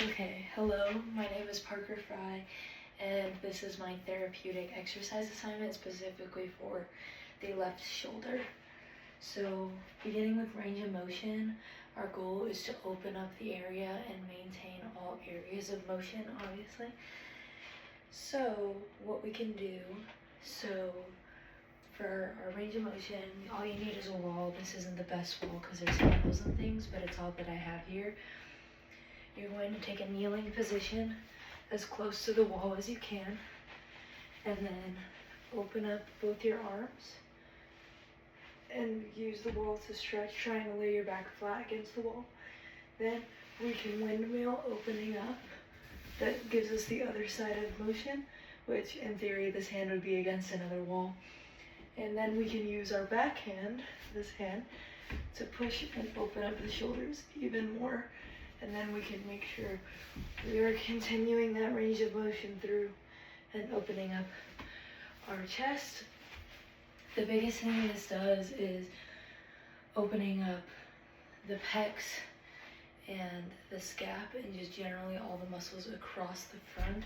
Okay, hello, my name is Parker Fry, and this is my therapeutic exercise assignment specifically for the left shoulder. So, beginning with range of motion, our goal is to open up the area and maintain all areas of motion, obviously. So, what we can do, for our range of motion, all you need is a wall. This isn't the best wall because there's handles and things, but it's all that I have here. You're going to take a kneeling position as close to the wall as you can, and then open up both your arms and use the wall to stretch, trying to lay your back flat against the wall. Then we can windmill opening up. That gives us the other side of motion, which in theory this hand would be against another wall. And then we can use our back hand, this hand, to push and open up the shoulders even more. And then we can make sure we are continuing that range of motion through and opening up our chest. The biggest thing this does is opening up the pecs and the scap and just generally all the muscles across the front.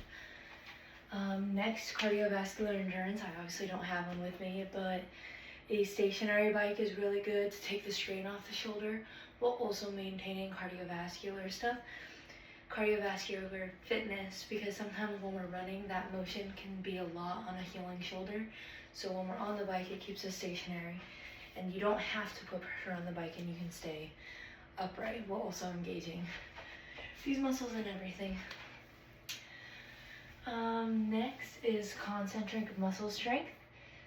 Next, cardiovascular endurance. I obviously don't have one with me, but a stationary bike is really good to take the strain off the shoulder while also maintaining cardiovascular stuff. Cardiovascular fitness, because sometimes when we're running, that motion can be a lot on a healing shoulder. So when we're on the bike, it keeps us stationary. And you don't have to put pressure on the bike, and you can stay upright while also engaging these muscles and everything. Next is concentric muscle strength.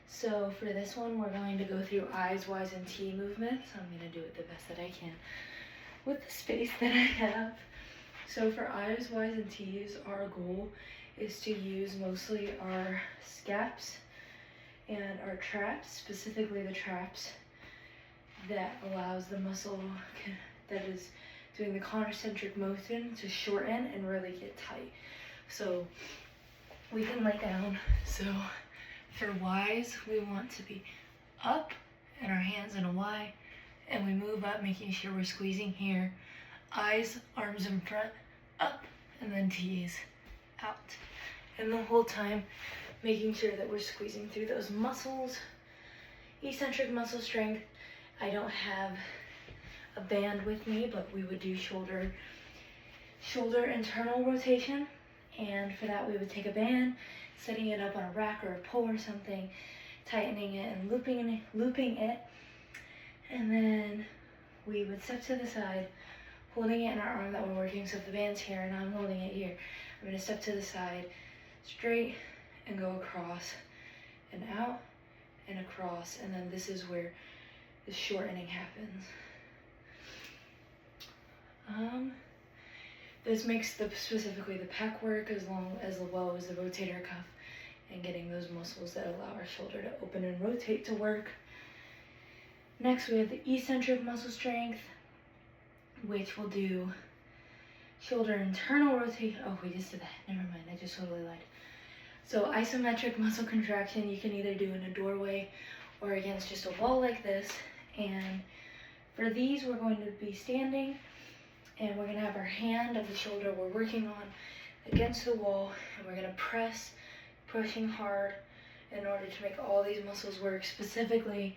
So for this one, we're going to go through eyes, Y's, and T movements. I'm going to do it the best that I can with the space that I have. So for eyes, Y's, and T's, our goal is to use mostly our scaps and our traps, specifically the traps that allows the muscle that is doing the concentric motion to shorten and really get tight. So we can lay down. So for Y's, we want to be up and our hands in a Y, and we move up, making sure we're squeezing here. Eyes, arms in front, up, and then T's, out. And the whole time, making sure that we're squeezing through those muscles. Eccentric muscle strength. I don't have a band with me, but we would do shoulder internal rotation. And for that, we would take a band, setting it up on a rack or a pole or something, tightening it and looping it. And then we would step to the side, holding it in our arm that we're working. So if the band's here and I'm holding it here, I'm going to step to the side, straight, and go across and out and across. And then this is where the shortening happens. This makes specifically the pec work as well as the rotator cuff and getting those muscles that allow our shoulder to open and rotate to work. Next, we have the eccentric muscle strength, which will do shoulder internal rotation. Oh, we just did that. Never mind, I just totally lied. So isometric muscle contraction, you can either do in a doorway or against just a wall like this. And for these, we're going to be standing, and we're going to have our hand of the shoulder we're working on against the wall, and we're going to pushing hard in order to make all these muscles work, specifically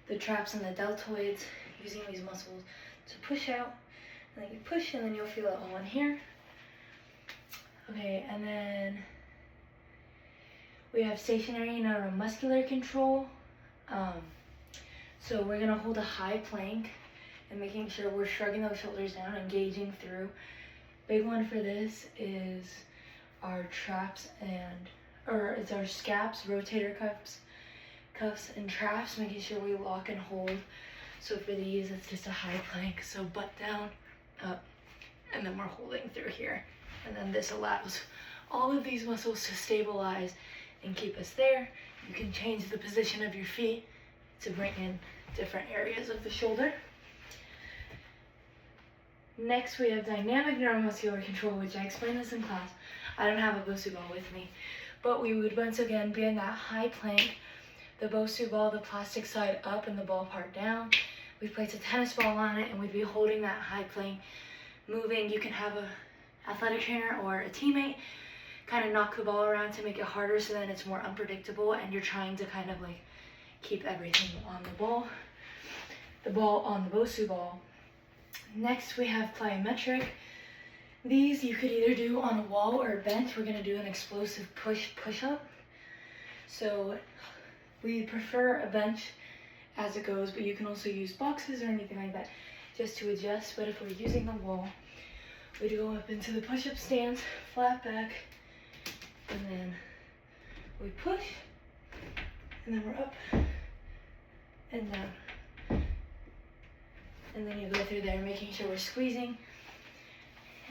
the traps and the deltoids, using these muscles to push out. And then you push, and then you'll feel it all in here. Okay, and then we have stationary neuromuscular control. So we're going to hold a high plank and making sure we're shrugging those shoulders down, engaging through. Big one for this is our traps it's our scaps, rotator cuffs and traps, making sure we lock and hold. So for these, it's just a high plank. So butt down, up, and then we're holding through here. And then this allows all of these muscles to stabilize and keep us there. You can change the position of your feet to bring in different areas of the shoulder. Next, we have dynamic neuromuscular control, which I explained this in class. I don't have a Bosu ball with me, but we would once again be in that high plank, the Bosu ball, the plastic side up and the ball part down. We place a tennis ball on it, and we'd be holding that high plank, moving. You can have a athletic trainer or a teammate kind of knock the ball around to make it harder, so then it's more unpredictable and you're trying to kind of like keep everything on the ball on the Bosu ball. Next we have plyometric. These you could either do on a wall or a bench. We're gonna do an explosive push-up. So we prefer a bench as it goes, but you can also use boxes or anything like that just to adjust. But if we're using the wall, we go up into the push-up stance, flat back, and then we push, and then we're up and down. And then you go through there, making sure we're squeezing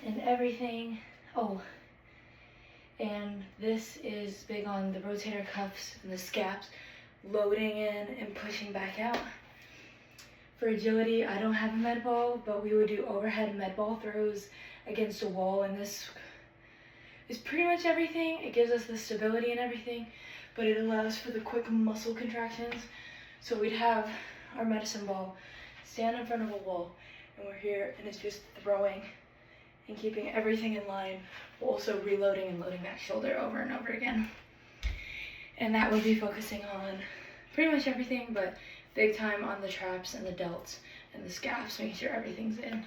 and everything. Oh, and this is big on the rotator cuffs and the scaps, loading in and pushing back out. For agility, I don't have a med ball, but we would do overhead med ball throws against a wall, and this is pretty much everything. It gives us the stability and everything, but it allows for the quick muscle contractions. So we'd have our medicine ball stand in front of a wall, and we're here, and it's just throwing and keeping everything in line, while also reloading and loading that shoulder over and over again. And that would be focusing on pretty much everything, but big time on the traps and the delts and the scaps, making sure everything's in.